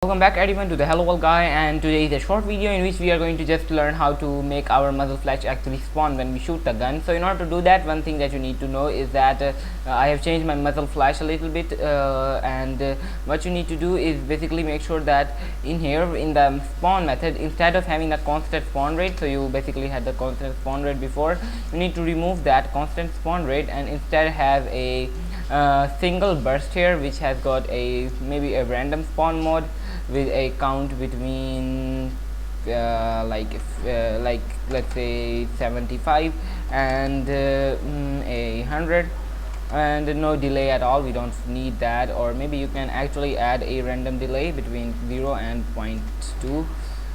Welcome back everyone to the Hello World Guy, and today is a short video in which we are going to just learn how to make our muzzle flash actually spawn when we shoot the gun. So in order to do that, one thing that you need to know is that I have changed my muzzle flash a little bit, and what you need to do is basically make sure that in here in the spawn method, instead of having a constant spawn rate, so you basically had the constant spawn rate before, you need to remove that constant spawn rate and instead have a single burst here which has got maybe a random spawn mode with a count between like let's say 75 and 100, and no delay at all. We don't need that, or maybe you can actually add a random delay between 0 and 0.2.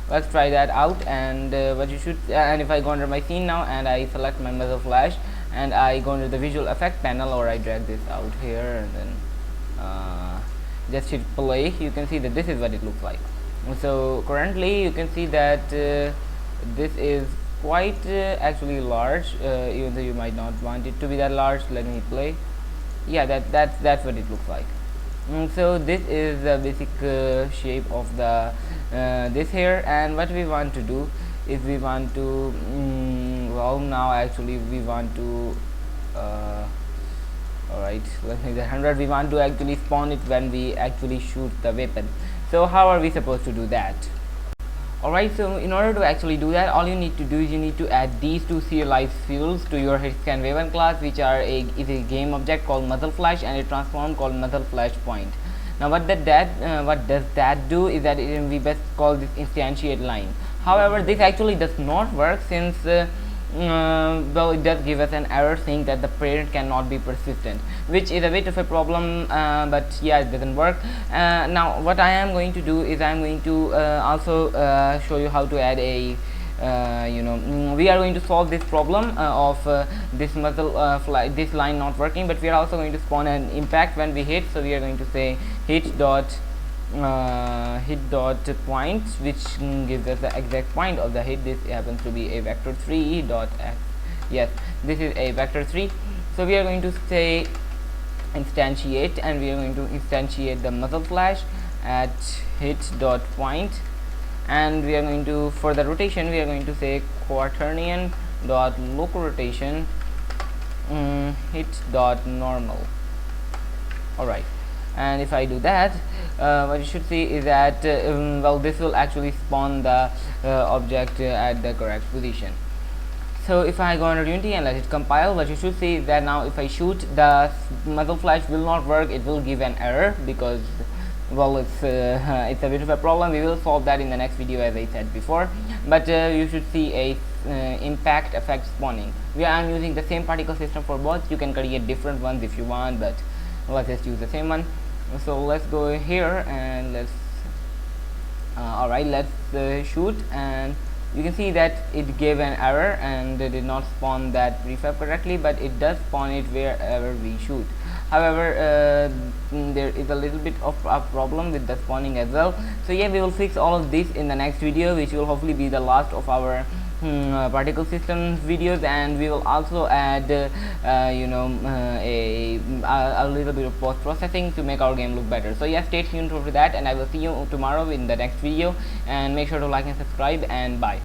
Let's try that out. And what you should and if I go under my scene now and I select my muzzle flash and I go into the visual effect panel, or I drag this out here and then just hit play, you can see that this is what it looks like. So currently you can see that this is quite actually large, even though you might not want it to be that large. Let me play. Yeah, that's what it looks like. So this is the basic shape of the this here, and what we want to do is we want to well, now actually we want to alright, let's make that 100. We want to actually spawn it when we actually shoot the weapon. So how are we supposed to do that? Alright, so in order to actually do that, all you need to do is you need to add these two serialized fields to your hitscan weapon class, which is a game object called muzzle flash and a transform called muzzle flash point. Now what does that do is that we best call this instantiate line. However, this actually does not work since well, it does give us an error saying that the parent cannot be persistent, which is a bit of a problem, but yeah, it doesn't work. Now what I am going to do is I am going to also show you how to add a we are going to solve this problem of this muzzle this line not working, but we are also going to spawn an impact when we hit. So we are going to say hit dot point, which gives us the exact point of the hit. This happens to be a vector 3 dot x. Yes, this is a vector 3. So we are going to say instantiate, and we are going to instantiate the muzzle flash at hit dot point, and we are going to, for the rotation, we are going to say quaternion dot local rotation hit dot normal. Alright, and if I do that, what you should see is that well, this will actually spawn the object at the correct position. So if I go under Unity and let it compile, what you should see is that now if I shoot, the muzzle flash will not work. It will give an error because, well, it's a bit of a problem. We will solve that in the next video, as I said before. But you should see a impact effect spawning. I'm using the same particle system for both. You can create different ones if you want, but let's just use the same one. So let's go here and let's alright, let's shoot, and you can see that it gave an error and did not spawn that prefab correctly, but it does spawn it wherever we shoot. However, there is a little bit of a problem with the spawning as well. So yeah, we will fix all of this in the next video, which will hopefully be the last of our particle systems videos, and we will also add a little bit of post processing to make our game look better. So yeah, stay tuned for that, and I will see you tomorrow in the next video, and make sure to like and subscribe, and bye.